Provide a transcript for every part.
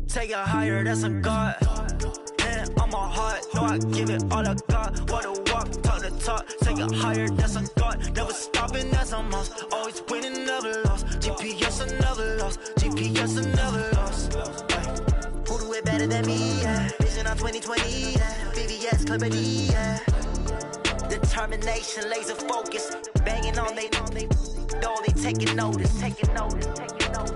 Take it higher, that's a God. And on my heart, know I give it all I got. What a walk, talk the talk. Take it higher, that's a God. Never stopping, that's a must. Always winning, never lost. GPS, I never lost. GPS, I never lost. Who do it better than me? Yeah. Vision on 2020. Yeah. VVS, Clarity. Yeah. Determination, laser focus. Banging on they know they taking notice. Taking notice. Taking notice.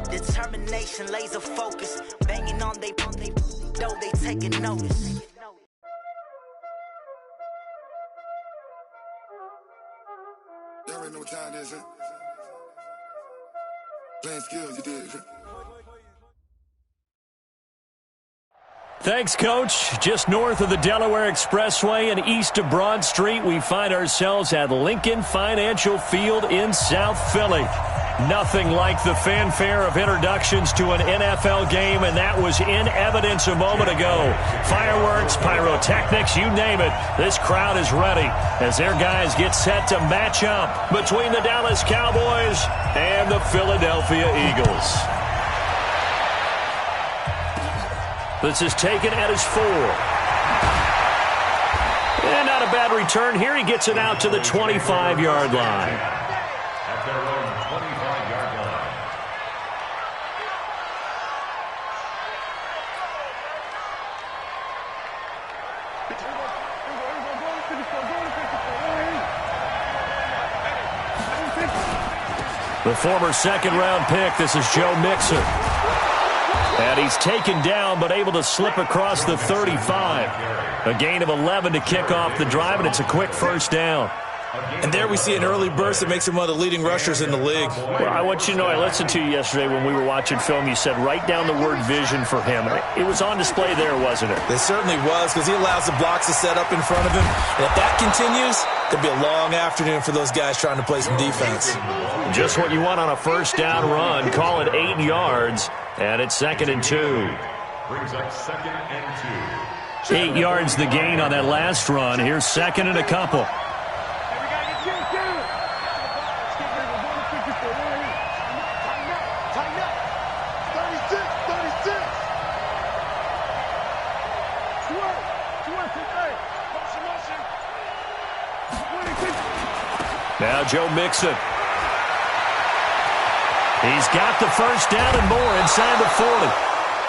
Determination, laser focus, banging on they know they taking notice. Y'all already know what time it is, huh? Playing skills, you did. Thanks, Coach. Just north of the Delaware Expressway and east of Broad Street, we find ourselves at Lincoln Financial Field in South Philly. Nothing like the fanfare of introductions to an NFL game, and that was in evidence a moment ago. Fireworks, pyrotechnics, you name it. This crowd is ready as their guys get set to match up between the Dallas Cowboys and the Philadelphia Eagles. This is taken at his 4. And not a bad return here. He gets it out to the 25-yard line. At their own 25-yard line. The former second-round pick, this is Joe Mixon. And he's taken down but able to slip across the 35. A gain of 11 to kick off the drive, and it's a quick first down. And there we see an early burst that makes him one of the leading rushers in the league. Well, I want you to know, I listened to you yesterday when we were watching film. You said write down the word vision for him. It was on display there, wasn't it? It certainly was, because he allows the blocks to set up in front of him. And if that continues, there'll be a long afternoon for those guys trying to play some defense. Just what you want on a first down run. Call it 8 yards, and it's 2nd and 2. Brings up 2nd and 2. 8 yards the gain on that last run. Here's 2nd and a couple. Now Joe Mixon. He's got the first down and more inside the 40.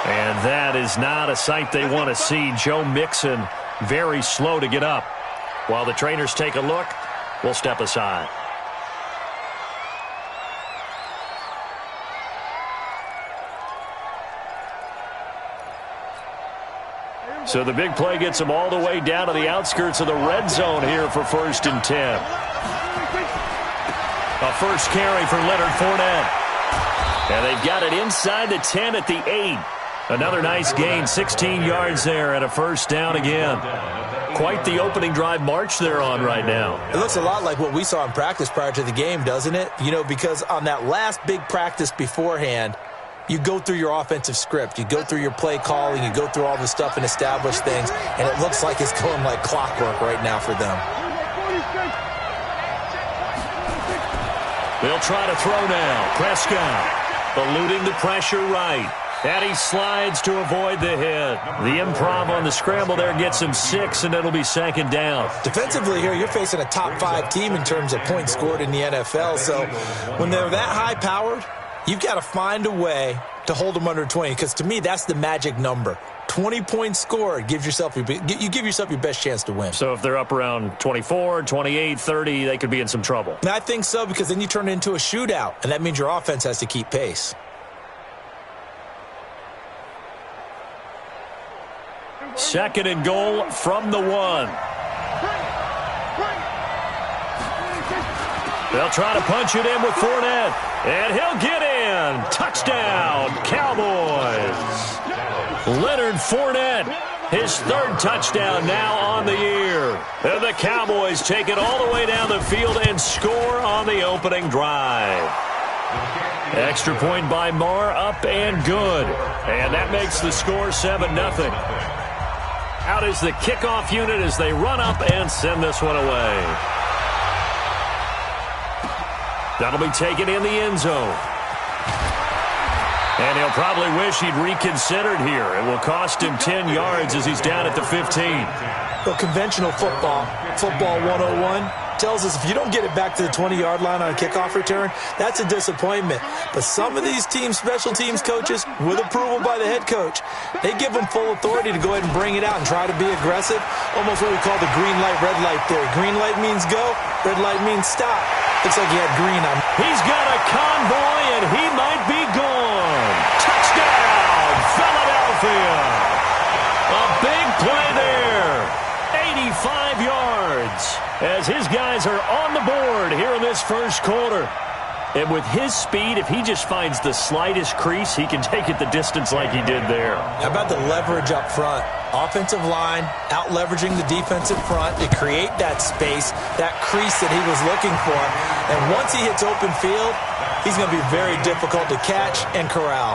And that is not a sight they want to see. Joe Mixon very slow to get up. While the trainers take a look, we'll step aside. So the big play gets them all the way down to the outskirts of the red zone here for 1st and 10. A first carry for Leonard Fournette. And they've got it inside the 10 at the 8. Another nice gain, 16 yards there and a first down again. Quite the opening drive march they're on right now. It looks a lot like what we saw in practice prior to the game, doesn't it? You know, because on that last big practice beforehand, you go through your offensive script. You go through your play calling. You go through all the stuff and establish things. And it looks like it's going like clockwork right now for them. They'll try to throw now. Prescott eluding the pressure right. And he slides to avoid the hit. The improv on the scramble there gets him 6, and it'll be 2nd down. Defensively here, you're facing a top 5 team in terms of points scored in the NFL. So when they're that high-powered, you've got to find a way to hold them under 20, because to me, that's the magic number. 20 points scored, you give yourself your best chance to win. So if they're up around 24, 28, 30, they could be in some trouble. And I think so, because then you turn it into a shootout, and that means your offense has to keep pace. Second and goal from the 1. They'll try to punch it in with Fournette, and he'll get in. Touchdown, Cowboys. Leonard Fournette, his 3rd touchdown now on the year. And the Cowboys take it all the way down the field and score on the opening drive. Extra point by Marr, up and good. And that makes the score 7-0. Out is the kickoff unit as they run up and send this one away. That'll be taken in the end zone. And he'll probably wish he'd reconsidered here. It will cost him 10 yards as he's down at the 15. Well, conventional football 101, tells us if you don't get it back to the 20-yard line on a kickoff return, that's a disappointment. But some of these teams, special teams coaches, with approval by the head coach, they give them full authority to go ahead and bring it out and try to be aggressive, almost what we call the green light, red light theory. Green light means go, red light means stop. Looks like he had green on. He's got a convoy, and he might be gone. Touchdown, Philadelphia. A big play there. 85 yards as his guys are on the board here in this first quarter. And with his speed, if he just finds the slightest crease, he can take it the distance like he did there. How about the leverage up front? Offensive line out-leveraging the defensive front to create that space, that crease that he was looking for. And once he hits open field, he's going to be very difficult to catch and corral.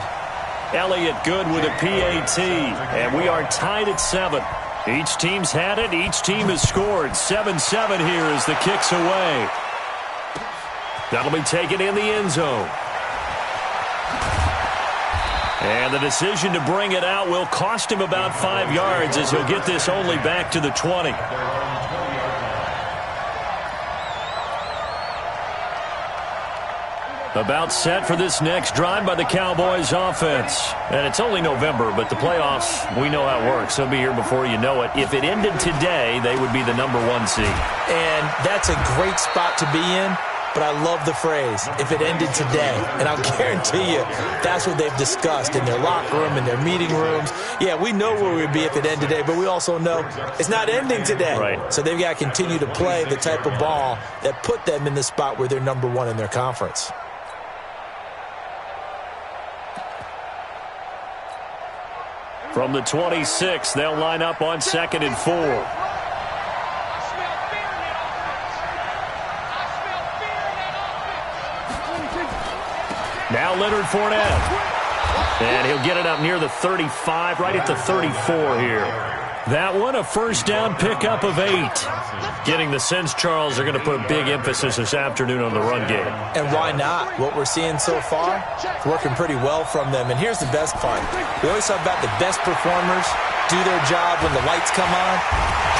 Elliott good with a PAT, and we are tied at 7. Each team's had it. Each team has scored. 7-7 here as the kick's away. That'll be taken in the end zone. And the decision to bring it out will cost him about 5 yards as he'll get this only back to the 20. About set for this next drive by the Cowboys offense. And it's only November, but the playoffs, we know how it works. They'll be here before you know it. If it ended today, they would be the #1 seed. And that's a great spot to be in, but I love the phrase, if it ended today. And I'll guarantee you, that's what they've discussed in their locker room, in their meeting rooms. Yeah, we know where we'd be if it ended today, but we also know it's not ending today. Right. So they've got to continue to play the type of ball that put them in the spot where they're #1 in their conference. From the 26, they'll line up on 2nd and 4. Now Leonard Fournette. And he'll get it up near the 35, right at the 34 here. That one, a first down pickup of 8. Getting the sense, Charles, are going to put a big emphasis this afternoon on the run game. And why not? What we're seeing so far, it's working pretty well from them. And here's the best part. We always talk about the best performers do their job when the lights come on.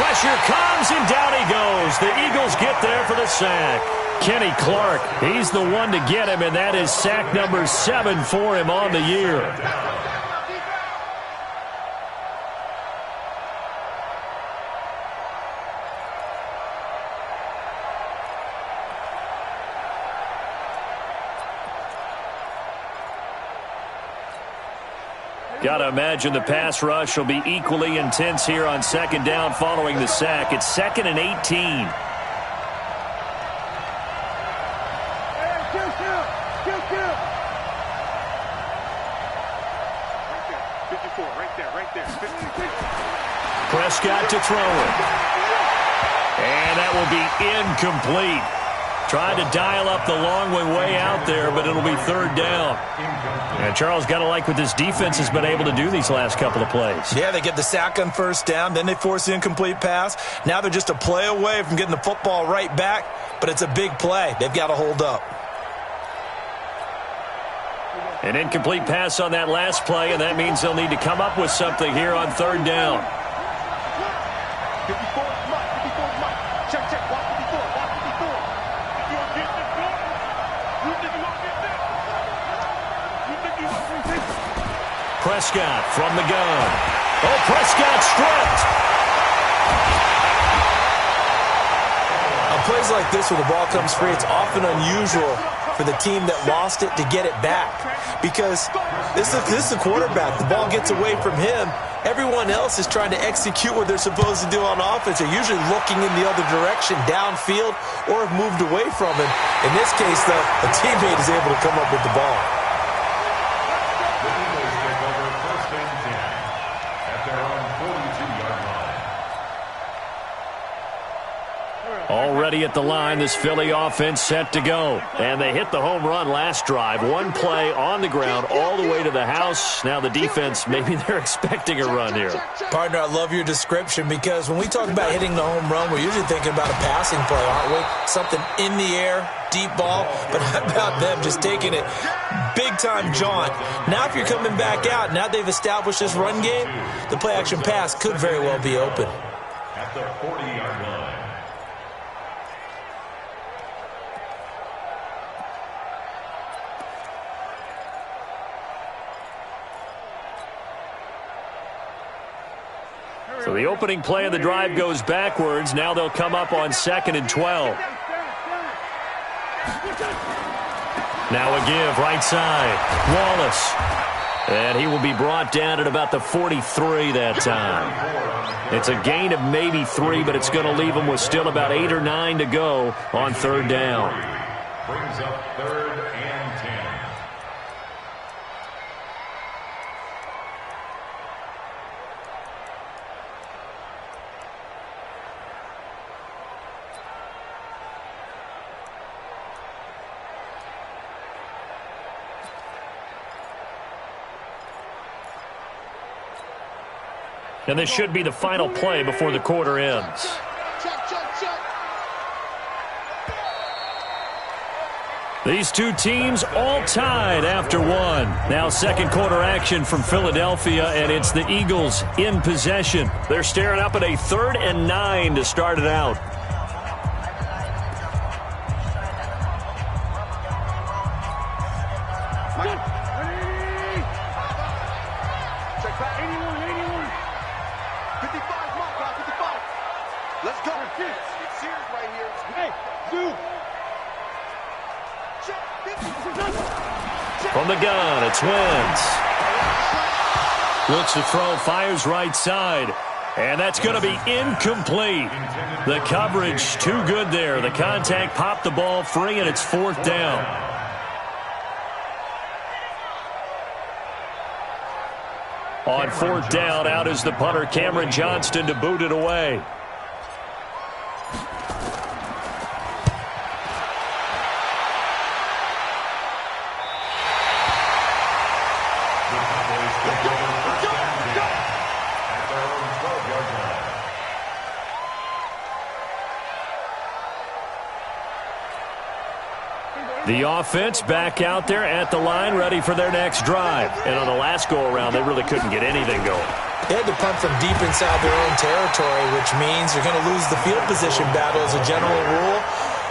Pressure comes, and down he goes. The Eagles get there for the sack. Kenny Clark, he's the one to get him, and that is sack number 7 for him on the year. Got to imagine the pass rush will be equally intense here on 2nd down following the sack. It's 2nd and 18. Prescott to throw it. And that will be incomplete. Tried to dial up the long way out there, but it'll be 3rd down. And Charles, got to like what this defense has been able to do these last couple of plays. Yeah, they get the sack on 1st down, then they force the incomplete pass. Now they're just a play away from getting the football right back, but it's a big play. They've got to hold up. An incomplete pass on that last play, and that means they'll need to come up with something here on 3rd down. Prescott from the gun. Oh, Prescott stripped. On plays like this where the ball comes free, it's often unusual for the team that lost it to get it back. Because this is the quarterback. The ball gets away from him. Everyone else is trying to execute what they're supposed to do on offense. They're usually looking in the other direction, downfield, or have moved away from him. In this case, though, a teammate is able to come up with the ball. ready at the line. This Philly offense set to go. And they hit the home run last drive. One play on the ground all the way to the house. Now the defense, maybe they're expecting a run here. Partner, I love your description because when we talk about hitting the home run, we're usually thinking about a passing play, aren't we? Something in the air, deep ball. But how about them just taking it big-time jaunt? Now if you're coming back out, now they've established this run game, the play-action pass could very well be open. At the 40-yard line. So the opening play of the drive goes backwards. Now they'll come up on 2nd and 12. Now a give, right side. Wallace. And he will be brought down at about the 43 that time. It's a gain of maybe 3, but it's going to leave him with still about 8 or 9 to go on 3rd down. Brings up 3rd and 10. And this should be the final play before the quarter ends. These two teams all tied after one. Now second quarter action from Philadelphia, and it's the Eagles in possession. They're staring up at a 3rd and 9 to start it out. From the gun, it's Wentz. Looks to throw, fires right side. And that's going to be incomplete. The coverage too good there. The contact popped the ball free, and it's 4th down. On 4th down, out is the punter, Cameron Johnston, to boot it away. The offense back out there at the line, ready for their next drive. And on the last go-around, they really couldn't get anything going. They had to punt from deep inside their own territory, which means they're going to lose the field position battle as a general rule.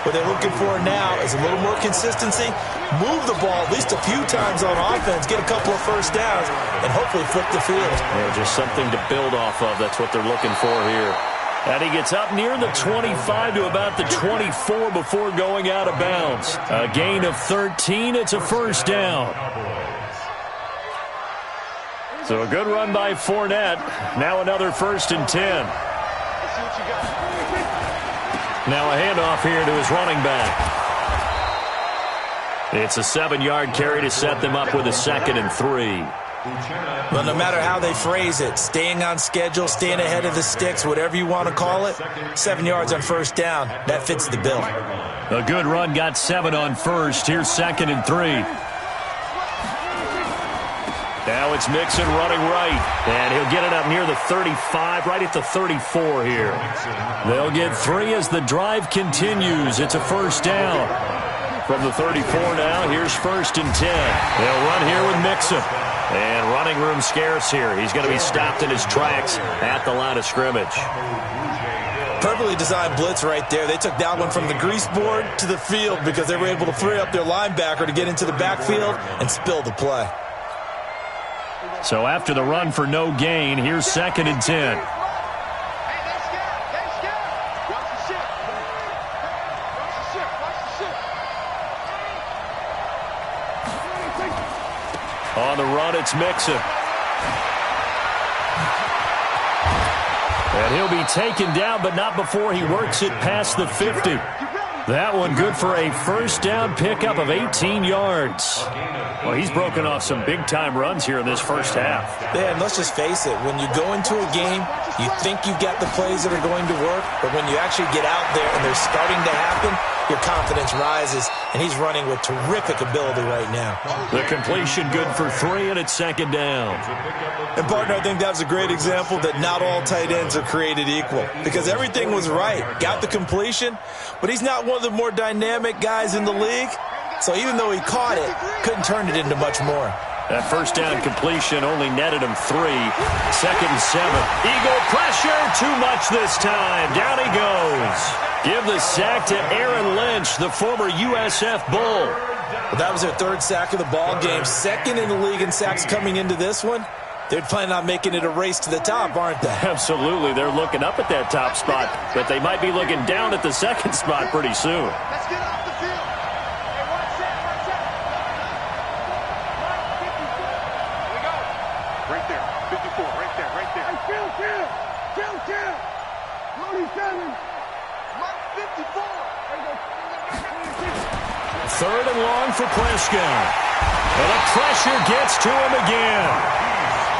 What they're looking for now is a little more consistency, move the ball at least a few times on offense, get a couple of first downs, and hopefully flip the field. Yeah, just something to build off of. That's what they're looking for here. And he gets up near the 25 to about the 24 before going out of bounds. A gain of 13. It's a 1st down. So a good run by Fournette. Now another 1st and 10. Now a handoff here to his running back. It's a 7-yard carry to set them up with a 2nd and 3. Well, no matter how they phrase it, staying on schedule, staying ahead of the sticks, whatever you want to call it, 7 yards on 1st down, that fits the bill. A good run, got 7 on 1st. Here's 2nd and 3. Now it's Mixon running right, and he'll get it up near the 35, right at the 34 here. They'll get 3 as the drive continues. It's a 1st down. From the 34 now, here's 1st and 10. They'll run here with Mixon. And running room scarce here. He's going to be stopped in his tracks at the line of scrimmage. Perfectly designed blitz right there. They took that one from the grease board to the field because they were able to free up their linebacker to get into the backfield and spill the play. So after the run for no gain, here's 2nd and 10. On the run, it's Mixon. And he'll be taken down, but not before he works it past the 50. That one good for a first down pickup of 18 yards. Well, he's broken off some big-time runs here in this first half. Yeah, and let's just face it. When you go into a game, you think you've got the plays that are going to work, but when you actually get out there and they're starting to happen, your confidence rises, and he's running with terrific ability right now. The completion good for 3, and it's second down. And, partner, I think that was a great example that not all tight ends are created equal because everything was right. Got the completion, but he's not one of the more dynamic guys in the league. So even though he caught it, couldn't turn it into much more. That first down completion only netted him 3. Second and 7. Eagle pressure, too much this time. Down he goes. Give the sack to Aaron Lynch, the former USF Bull. Well, that was their 3rd sack of the ball game. 2nd in the league in sacks coming into this one. They're planning on making it a race to the top, aren't they? Absolutely. They're looking up at that top spot, but they might be looking down at the 2nd spot pretty soon. Let's get off the field. Hey, one set. Here we go. Right there. 54. Right there. Hey, kill. 47. Mark 54. 3rd and long for Prescott. And the pressure gets to him again.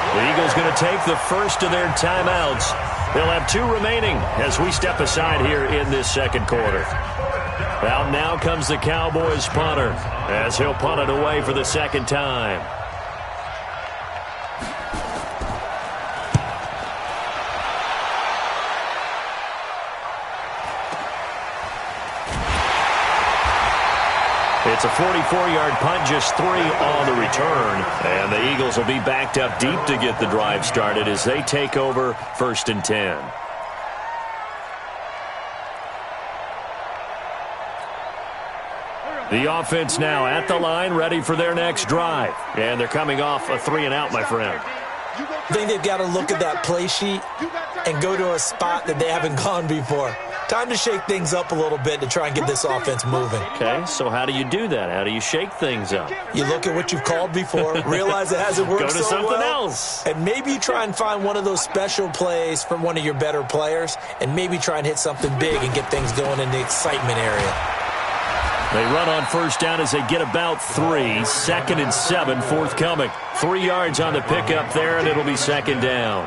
The Eagles going to take the first of their timeouts. They'll have 2 remaining as we step aside here in this second quarter. Out now comes the Cowboys punter as he'll punt it away for the second time. It's a 44-yard punt, just 3 on the return. And the Eagles will be backed up deep to get the drive started as they take over 1st and 10. The offense now at the line, ready for their next drive. And they're coming off a 3-and-out, my friend. I think they've got to look at that play sheet and go to a spot that they haven't gone before. Time to shake things up a little bit to try and get this offense moving. Okay, so how do you do that? How do you shake things up? You look at what you've called before, realize it hasn't worked Go to so something well, else. and maybe you try and find one of those special plays from one of your better players, and maybe try and hit something big and get things going in the excitement area. They run on first down as they get about 3. 2nd and 7 forthcoming. 3 yards on the pickup there, and it'll be second down.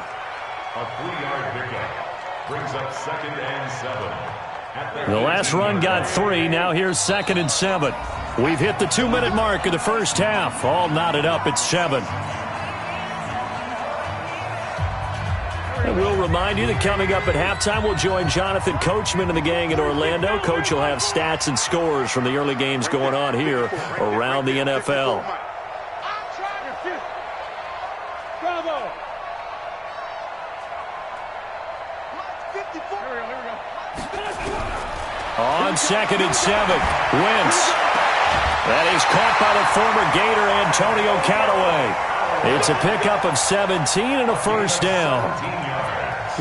A 3-yard pickup brings up 2nd and 7. The last run got 3. Now here's 2nd and 7. We've hit the 2-minute mark of the first half. All knotted up at 7. And we'll remind you that coming up at halftime, we'll join Jonathan Coachman and the gang in Orlando. Coach will have stats and scores from the early games going on here around the NFL. Bravo. On 2nd and 7, Wentz. That is caught by the former Gator Antonio Callaway. It's a pickup of 17 and a first down.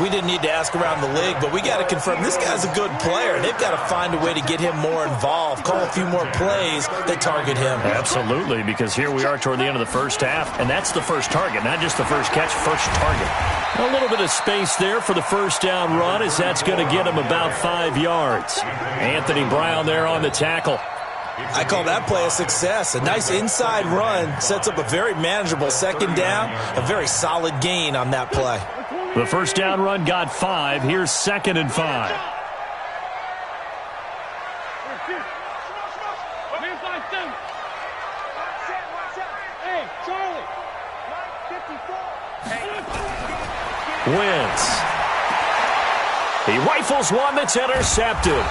We didn't need to ask around the league, but we got to confirm this guy's a good player. They've got to find a way to get him more involved, call a few more plays that target him. Absolutely, because here we are toward the end of the first half, and that's the first target, not just the first catch, first target. A little bit of space there for the first down run as that's going to get him about 5 yards. Anthony Brown there on the tackle. I call that play a success. A nice inside run sets up a very manageable second down, a very solid gain on that play. The first down run got 5. Here's 2nd and 5. Wentz. He rifles one that's intercepted.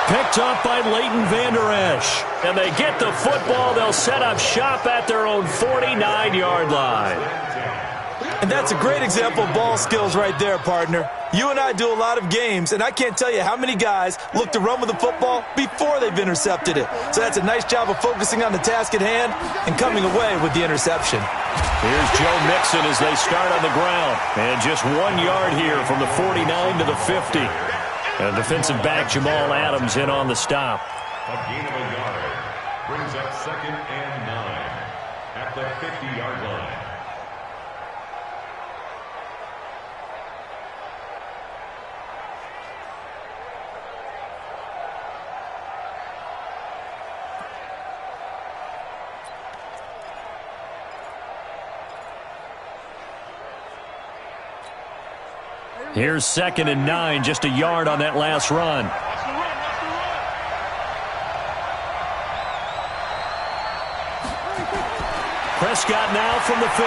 Picked up by Leighton Vander Esch. And they get the football. They'll set up shop at their own 49-yard line. And that's a great example of ball skills right there, partner. You and I do a lot of games, and I can't tell you how many guys look to run with the football before they've intercepted it. So that's a nice job of focusing on the task at hand and coming away with the interception. Here's Joe Mixon as they start on the ground. And just 1 yard here from the 49 to the 50. And defensive back Jamal Adams in on the stop. A gain of a yard brings up 2nd and 9 at the 50-yard line. Here's 2nd and 9, just a yard on that last run. Prescott now from the 50.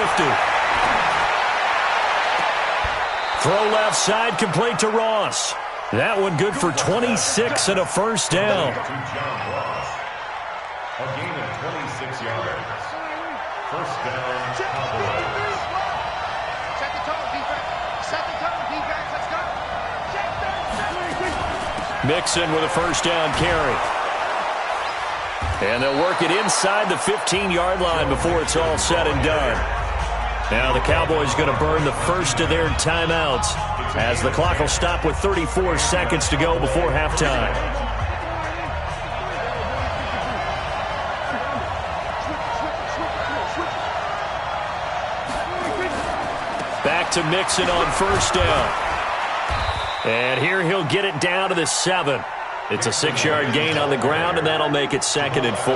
Throw left side, complete to Ross. That one good for 26 and a first down. A gain of 26 yards. First down, Cowboys. Set the tone, defense. Set the tone, defense. Let's go. Mixon with a first down carry. And they'll work it inside the 15-yard line before it's all said and done. Now the Cowboys going to burn the first of their timeouts as the clock will stop with 34 seconds to go before halftime. Back to Mixon on first down. And here he'll get it down to the 7. It's a 6-yard gain on the ground, and that'll make it 2nd and 4.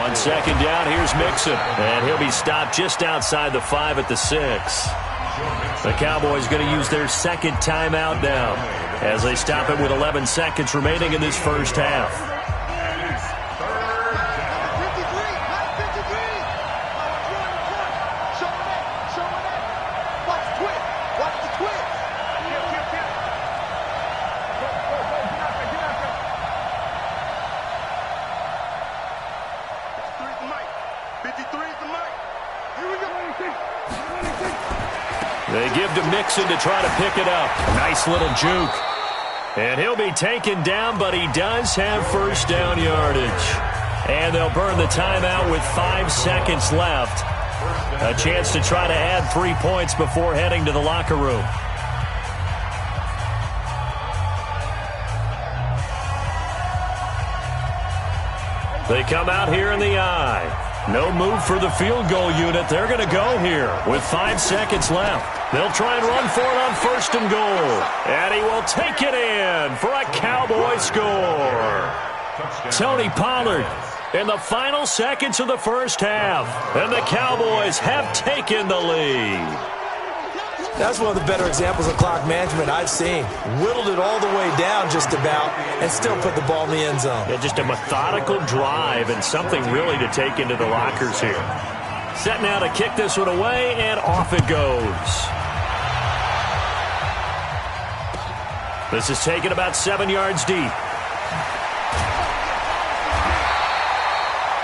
On 2nd down, here's Mixon. And he'll be stopped just outside the 5 at the 6. The Cowboys going to use their 2nd timeout now as they stop it with 11 seconds remaining in this first half. They give to Mixon to try to pick it up. Nice little juke. And he'll be taken down, but he does have first down yardage. And they'll burn the timeout with 5 seconds left. A chance to try to add 3 points before heading to the locker room. They come out here in the eye. No move for the field goal unit. They're going to go here with 5 seconds left. They'll try and run for it on 1st and goal. And he will take it in for a Cowboy score. Tony Pollard in the final seconds of the first half. And the Cowboys have taken the lead. That's one of the better examples of clock management I've seen. Whittled it all the way down just about and still put the ball in the end zone. Yeah, just a methodical drive and something really to take into the lockers here. Set now to kick this one away, and off it goes. This is taken about 7 yards deep.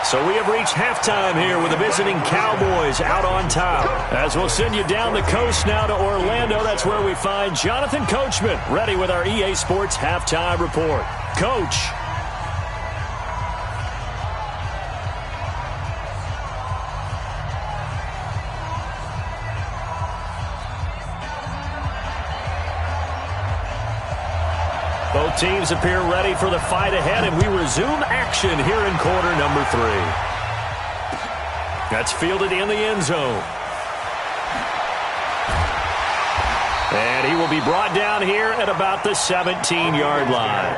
So we have reached halftime here with the visiting Cowboys out on top. As we'll send you down the coast now to Orlando, that's where we find Jonathan Coachman, ready with our EA Sports Halftime Report. Coach. Both teams appear ready for the fight ahead, and we resume action here in quarter number 3. That's fielded in the end zone. And he will be brought down here at about the 17-yard line.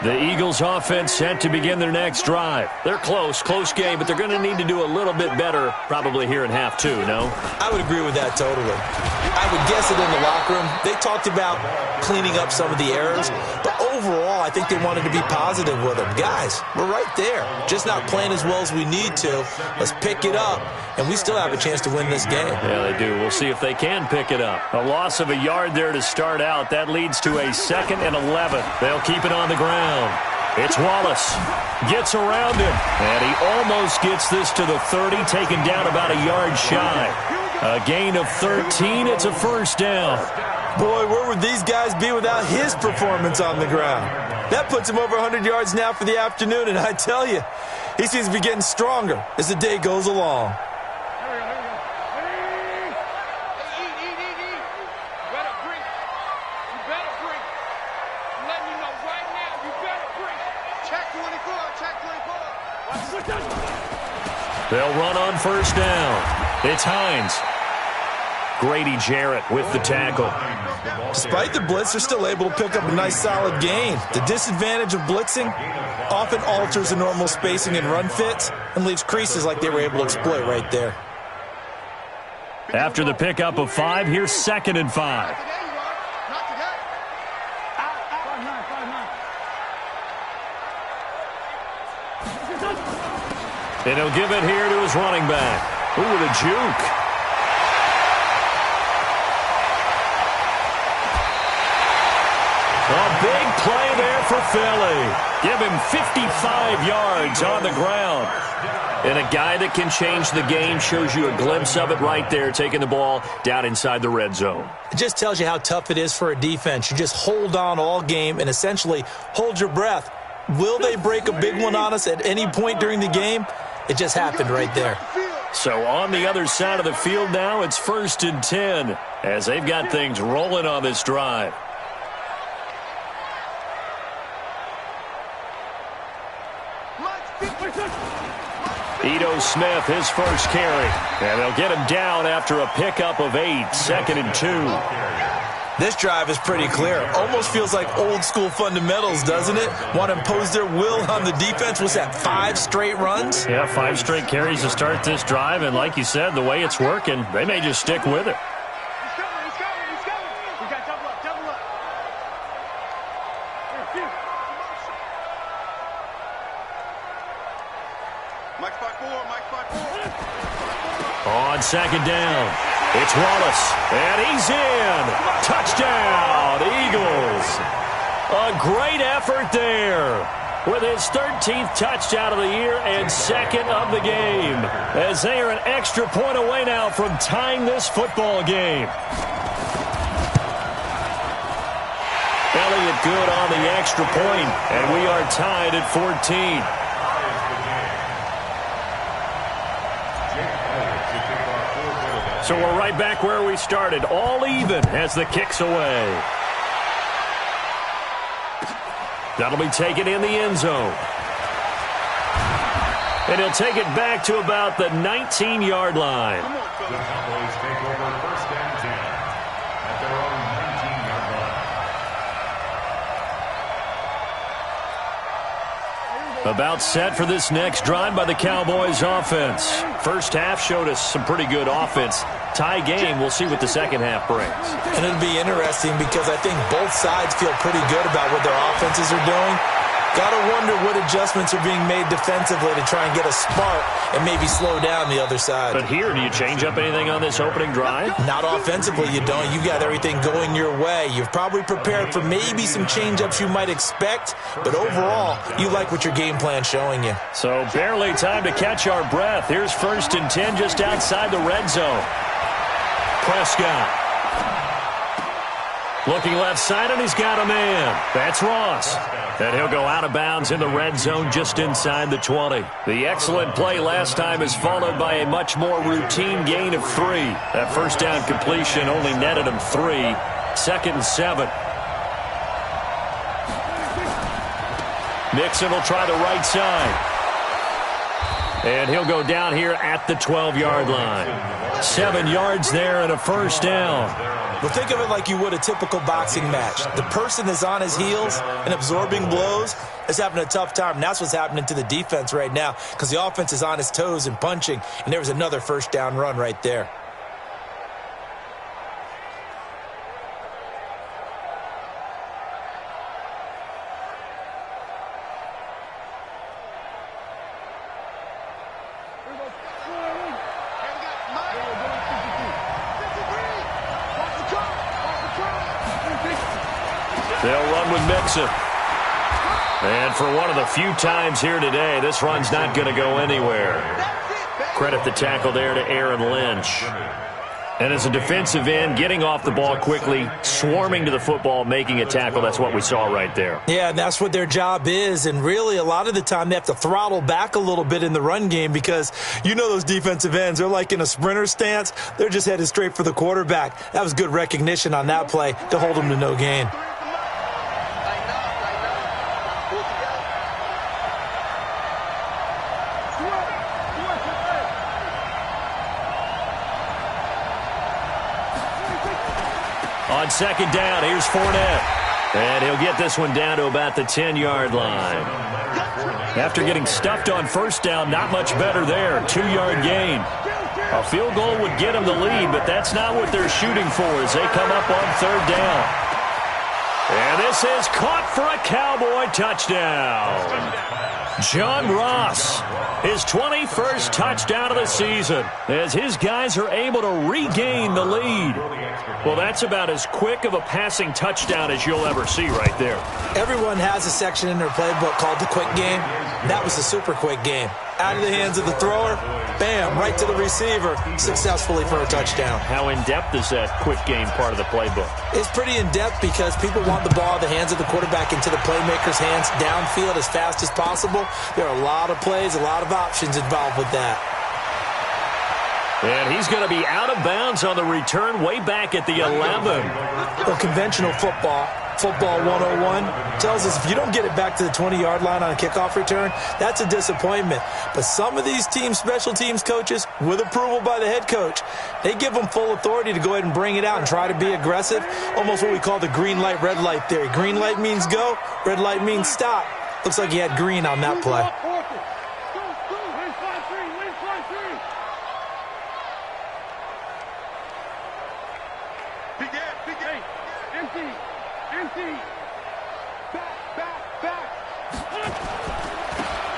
The Eagles offense set to begin their next drive. They're close game, but they're going to need to do a little bit better probably here in half 2, no? I would agree with that totally. I would guess it in the locker room. They talked about cleaning up some of the errors, but overall I think they wanted to be positive with them. Guys, we're right there. Just not playing as well as we need to. Let's pick it up, and we still have a chance to win this game. Yeah, they do. We'll see if they can pick it up. A loss of a yard there to start out. That leads to a 2nd and 11. They'll keep it on the ground. It's Wallace. Gets around him. And he almost gets this to the 30, taken down about a yard shy. A gain of 13. It's a first down. Boy, where would these guys be without his performance on the ground? That puts him over 100 yards now for the afternoon, and I tell you, he seems to be getting stronger as the day goes along. They'll run on first down. It's Hines. Grady Jarrett with the tackle. Despite the blitz, they're still able to pick up a nice solid gain. The disadvantage of blitzing often alters the normal spacing and run fits and leaves creases like they were able to exploit right there. After the pickup of 5, here's 2nd and 5. And he'll give it here to his running back. Ooh, with a juke. A big play there for Philly. Give him 55 yards on the ground. And a guy that can change the game, shows you a glimpse of it right there, taking the ball down inside the red zone. It just tells you how tough it is for a defense. You just hold on all game and essentially hold your breath. Will they break a big one on us at any point during the game? It just happened right there. So on the other side of the field now, it's 1st and 10 as they've got things rolling on this drive. Ito Smith, his first carry. And they'll get him down after a pickup of 8, 2nd and 2. This drive is pretty clear. Almost feels like old school fundamentals, doesn't it? Want to impose their will on the defense. Was that 5 straight runs? Yeah, 5 straight carries to start this drive. And like you said, the way it's working, they may just stick with it. On 2nd down, it's Wallace, and he's in. Touchdown, Eagles. A great effort there with his 13th touchdown of the year and 2nd of the game, as they are an extra point away now from tying this football game. Elliott good on the extra point, and we are tied at 14. So we're right back where we started, all even as the kick's away. That'll be taken in the end zone. And he'll take it back to about the 19-yard line. The Cowboys take over 1st and 10 at their own 19-yard line. About set for this next drive by the Cowboys offense. First half showed us some pretty good offense. Tie game, we'll see what the second half brings. And it'll be interesting because I think both sides feel pretty good about what their offenses are doing. Got to wonder what adjustments are being made defensively to try and get a spark and maybe slow down the other side. But here, do you change up anything on this opening drive? Not offensively, you don't. You got everything going your way. You've probably prepared for maybe some change-ups you might expect, but overall, you like what your game plan's showing you. So barely time to catch our breath. Here's 1st and 10 just outside the red zone. Prescott. Looking left side, and he's got a man. That's Ross. And he'll go out of bounds in the red zone just inside the 20. The excellent play last time is followed by a much more routine gain of 3. That first down completion only netted him 3. 2nd and 7. Nixon will try the right side. And he'll go down here at the 12-yard line. 7 yards there and a first down. Well, think of it like you would a typical boxing match. The person is on his heels and absorbing blows is having a tough time. And that's what's happening to the defense right now because the offense is on his toes and punching. And there was another first down run right there. They'll run with Mixon. And for one of the few times here today, this run's not going to go anywhere. Credit the tackle there to Aaron Lynch. And as a defensive end, getting off the ball quickly, swarming to the football, making a tackle, that's what we saw right there. Yeah, and that's what their job is. And really, a lot of the time, they have to throttle back a little bit in the run game because you know those defensive ends, they're like in a sprinter stance. They're just headed straight for the quarterback. That was good recognition on that play to hold them to no gain. On second down, here's Fournette. And he'll get this one down to about the 10-yard line. After getting stuffed on first down, not much better there. 2-yard gain. A field goal would get them the lead, but that's not what they're shooting for as they come up on third down. And this is caught for a Cowboy touchdown. John Ross, his 21st touchdown of the season, as his guys are able to regain the lead. Well, that's about as quick of a passing touchdown as you'll ever see right there. Everyone has a section in their playbook called the quick game. That was a super quick game. Out of the hands of the thrower, bam, right to the receiver, successfully for a touchdown. How in-depth is that quick game part of the playbook? It's pretty in-depth because people want the ball in the hands of the quarterback into the playmaker's hands downfield as fast as possible. There are a lot of plays, a lot of options involved with that. And he's going to be out of bounds on the return way back at the 11. Well, conventional football 101, tells us if you don't get it back to the 20-yard line on a kickoff return, that's a disappointment. But some of these special teams coaches, with approval by the head coach, they give them full authority to go ahead and bring it out and try to be aggressive, almost what we call the green light, red light theory. Green light means go, red light means stop. Looks like he had green on that play.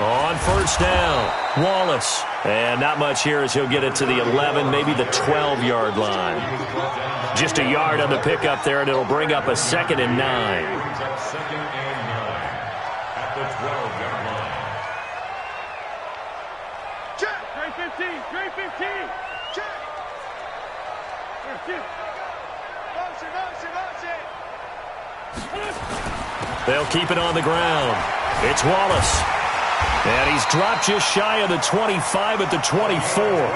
On first down, Wallace. And not much here as he'll get it to the 11, maybe the 12-yard line. Just a yard on the pickup there, and it'll bring up a 2nd and 9. Second and 9 at the 12-yard line. Check. Trey 15. Trey 15. Check. Motion. They'll keep it on the ground. It's Wallace. And he's dropped just shy of the 25 at the 24.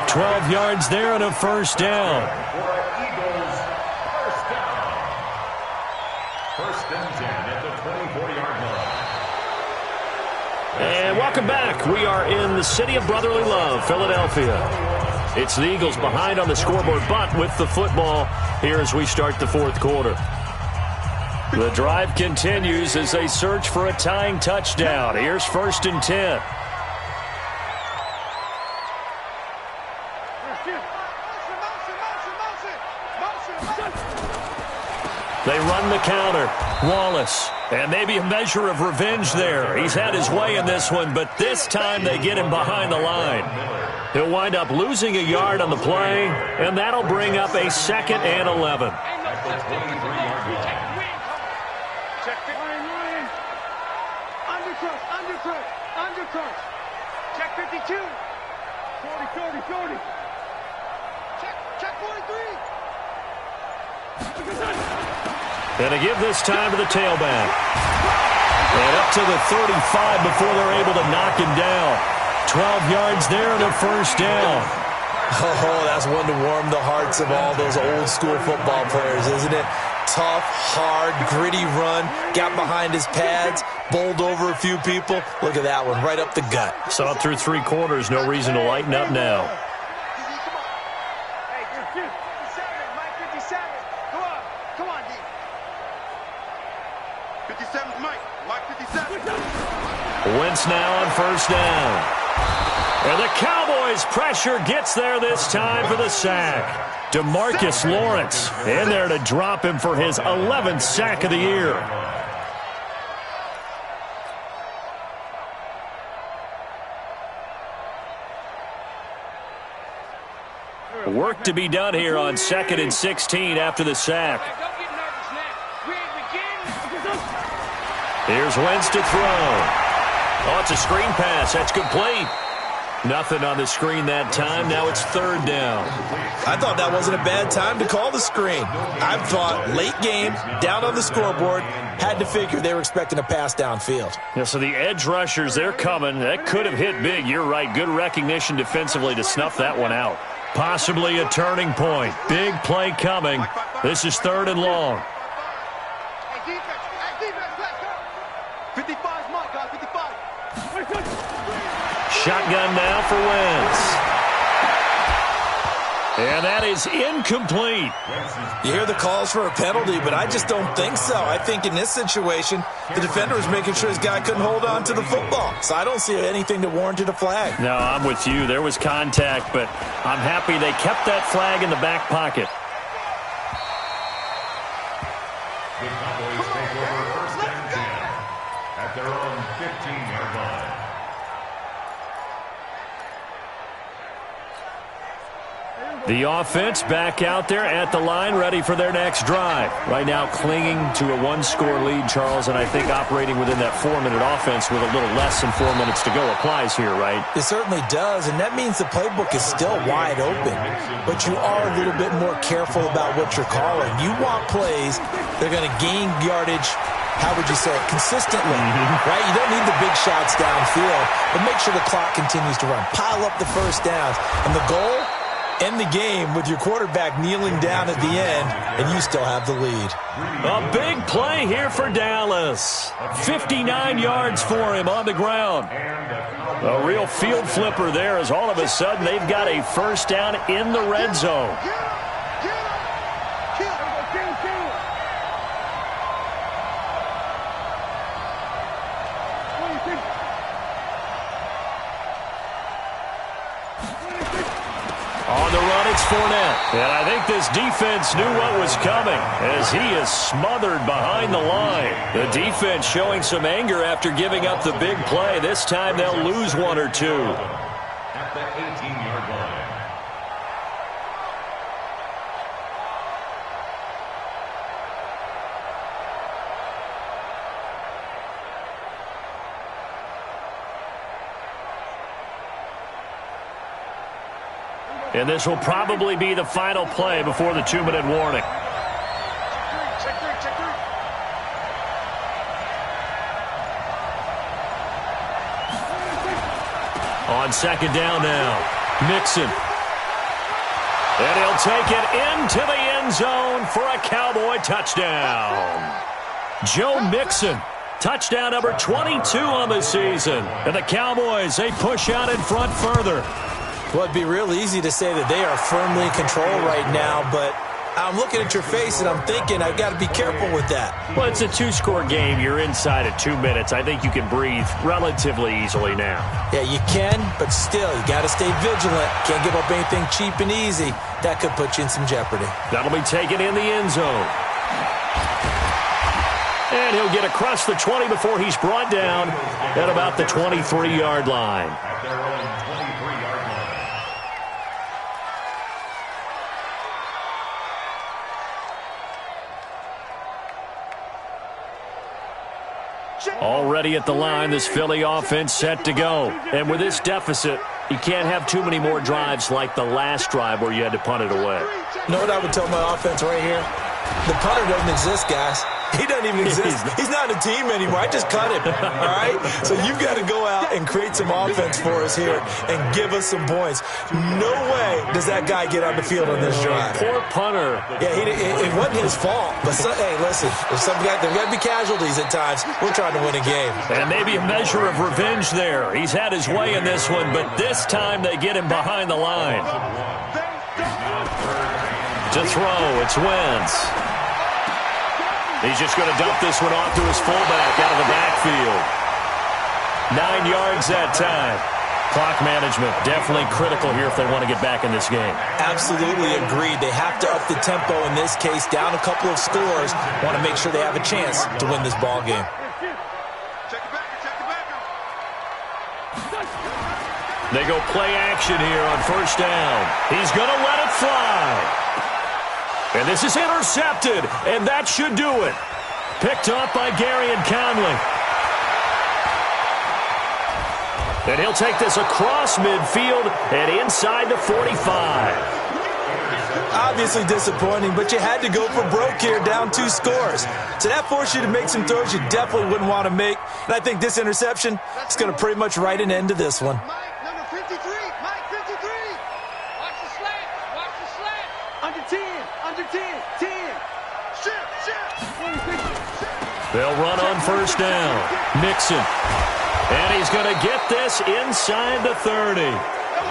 12 yards there and a first down. First and 10 at the 24-yard line. And welcome back. We are in the city of brotherly love, Philadelphia. It's the Eagles behind on the scoreboard, but with the football here as we start the fourth quarter. The drive continues as they search for a tying touchdown. Here's 1st and 10. They run the counter. Wallace. And maybe a measure of revenge there. He's had his way in this one, but this time they get him behind the line. He'll wind up losing a yard on the play, and that'll bring up a 2nd and 11. Undercut. Check 52. 40. Check 43. And to give this time to the tailback. And up to the 35 before they're able to knock him down. 12 yards there and a first down. Oh, that's one to warm the hearts of all those old school football players, isn't it? Tough, hard, gritty run, got behind his pads, bowled over a few people. Look at that one, right up the gut. Saw it through 3 quarters, no reason to lighten up now. Hey, 57, Mike 57. Come on, D. 57's Mike 57. Wentz now on first down. And the Cowboys' pressure gets there this time for the sack. DeMarcus Lawrence in there to drop him for his 11th sack of the year. Work to be done here on 2nd and 16 after the sack. Here's Wentz to throw. Oh, it's a screen pass. That's complete. Nothing on the screen that time. Now it's 3rd down. I thought that wasn't a bad time to call the screen. I thought late game, down on the scoreboard, had to figure they were expecting a pass downfield. Yeah, so the edge rushers, they're coming. That could have hit big. You're right. Good recognition defensively to snuff that one out. Possibly a turning point. Big play coming. This is 3rd and long. Hey, defense, let's go. 55's Mike, guys, 55. Shotgun now for Wentz. And that is incomplete. You hear the calls for a penalty, but I just don't think so. I think in this situation, the defender was making sure his guy couldn't hold on to the football. So I don't see anything that warranted a flag. No, I'm with you. There was contact, but I'm happy they kept that flag in the back pocket. The Cowboys take over first and 10 at their own 15-yard line. The offense back out there at the line, ready for their next drive. Right now clinging to a one-score lead, Charles, and I think operating within that 4-minute offense with a little less than 4 minutes to go applies here, right? It certainly does, and that means the playbook is still wide open. But you are a little bit more careful about what you're calling. You want plays that are going to gain yardage, how would you say it, consistently, right? You don't need the big shots downfield, but make sure the clock continues to run. Pile up the first downs, and the goal, end the game with your quarterback kneeling down at the end, and you still have the lead. A big play here for Dallas. 59 yards for him on the ground. A real field flipper there as all of a sudden they've got a first down in the red zone. On the run, it's Fournette. And I think this defense knew what was coming as he is smothered behind the line. The defense showing some anger after giving up the big play. This time they'll lose one or two. At the 18-yard line. And this will probably be the final play before the 2-minute warning. On second down now, Mixon. And he'll take it into the end zone for a Cowboy touchdown. Joe Mixon, touchdown number 22 on the season. And the Cowboys, they push out in front further. Well, it'd be real easy to say that they are firmly in control right now, but I'm looking at your face and I'm thinking I've got to be careful with that. Well, it's a 2-score game. You're inside at 2 minutes. I think you can breathe relatively easily now. Yeah, you can, but still, you got to stay vigilant. Can't give up anything cheap and easy. That could put you in some jeopardy. That'll be taken in the end zone. And he'll get across the 20 before he's brought down at about the 23-yard line. At their own 23-yard line. Already at the line, this Philly offense set to go. And with this deficit, you can't have too many more drives like the last drive where you had to punt it away. You know what I would tell my offense right here? The punter doesn't exist, guys. He doesn't even exist. He's not a team anymore. I just cut him, all right? So you've got to go out and create some offense for us here and give us some points. No way does that guy get on the field on this drive. Poor punter. Yeah, it wasn't his fault. But, hey, listen, there's got to be casualties at times. We're trying to win a game. And maybe a measure of revenge there. He's had his way in this one, but this time they get him behind the line. To throw, it's Wentz. He's just going to dump this one off to his fullback out of the backfield. 9 yards that time. Clock management definitely critical here if they want to get back in this game. Absolutely agreed. They have to up the tempo in this case, down a couple of scores. Want to make sure they have a chance to win this ball game. They go play action here on first down. He's going to let it fly. And this is intercepted, and that should do it. Picked up by Gary and Conley. And he'll take this across midfield and inside the 45. Obviously disappointing, but you had to go for broke here, down 2 scores. So that forced you to make some throws you definitely wouldn't want to make. And I think this interception is going to pretty much write an end to this one. They'll run on first down. Mixon. And he's going to get this inside the 30.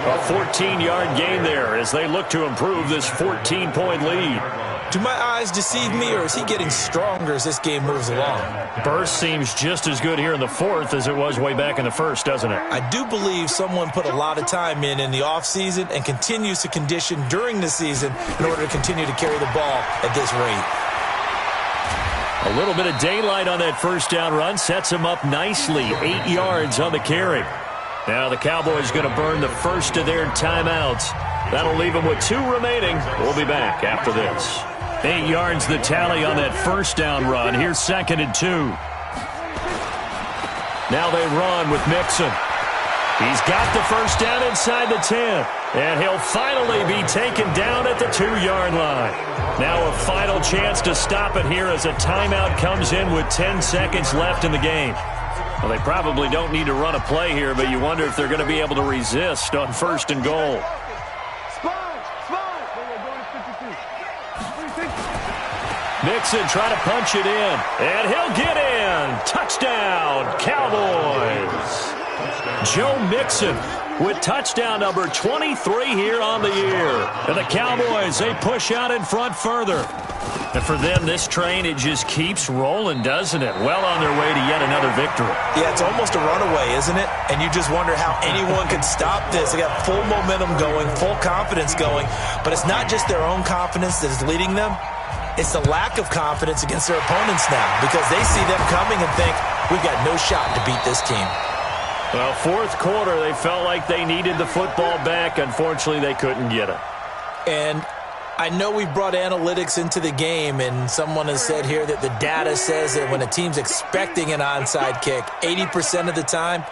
A 14-yard gain there as they look to improve this 14-point lead. Do my eyes deceive me, or is he getting stronger as this game moves along? Burst seems just as good here in the fourth as it was way back in the first, doesn't it? I do believe someone put a lot of time in the offseason and continues to condition during the season in order to continue to carry the ball at this rate. A little bit of daylight on that first down run sets him up nicely. 8 yards on the carry. Now the Cowboys going to burn the first of their timeouts. That'll leave them with 2 remaining. We'll be back after this. 8 yards the tally on that first down run. Here's 2nd and 2. Now they run with Mixon. He's got the first down inside the 10. And he'll finally be taken down at the 2-yard line. Now a final chance to stop it here as a timeout comes in with 10 seconds left in the game. Well, they probably don't need to run a play here, but you wonder if they're going to be able to resist on 1st and goal. Mixon trying to punch it in, and he'll get in. Touchdown, Cowboys. Joe Mixon with touchdown number 23 here on the year. And the Cowboys, they push out in front further. And for them, this train, it just keeps rolling, doesn't it? Well on their way to yet another victory. Yeah, it's almost a runaway, isn't it? And you just wonder how anyone could stop this. They got full momentum going, full confidence going. But it's not just their own confidence that is leading them. It's the lack of confidence against their opponents now because they see them coming and think, we've got no shot to beat this team. Well, fourth quarter, they felt like they needed the football back. Unfortunately, they couldn't get it. And I know we brought analytics into the game, and someone has said here that the data says that when a team's expecting an onside kick, 80% of the time,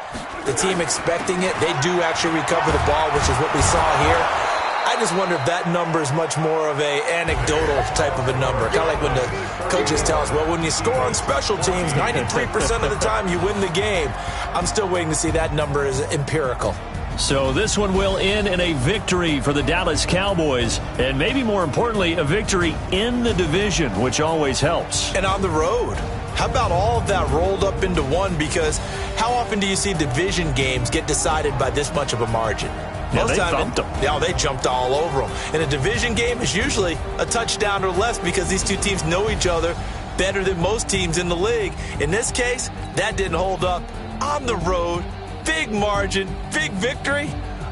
the team expecting it, they do actually recover the ball, which is what we saw here. I just wonder if that number is much more of a anecdotal type of a number. Kind of like when the coaches tell us, well, when you score on special teams, 93% of the time you win the game. I'm still waiting to see that number is empirical. So this one will end in a victory for the Dallas Cowboys, and maybe more importantly, a victory in the division, which always helps. And on the road. How about all of that rolled up into one? Because how often do you see division games get decided by this much of a margin? Yeah, they thumped them. Yeah, they jumped all over them. In a division game, it's usually a touchdown or less because these two teams know each other better than most teams in the league. In this case, that didn't hold up. On the road, big margin, big victory.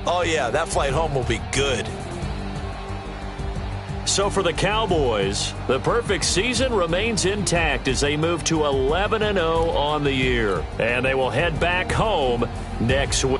Oh, yeah, that flight home will be good. So for the Cowboys, the perfect season remains intact as they move to 11-0 on the year. And they will head back home next week.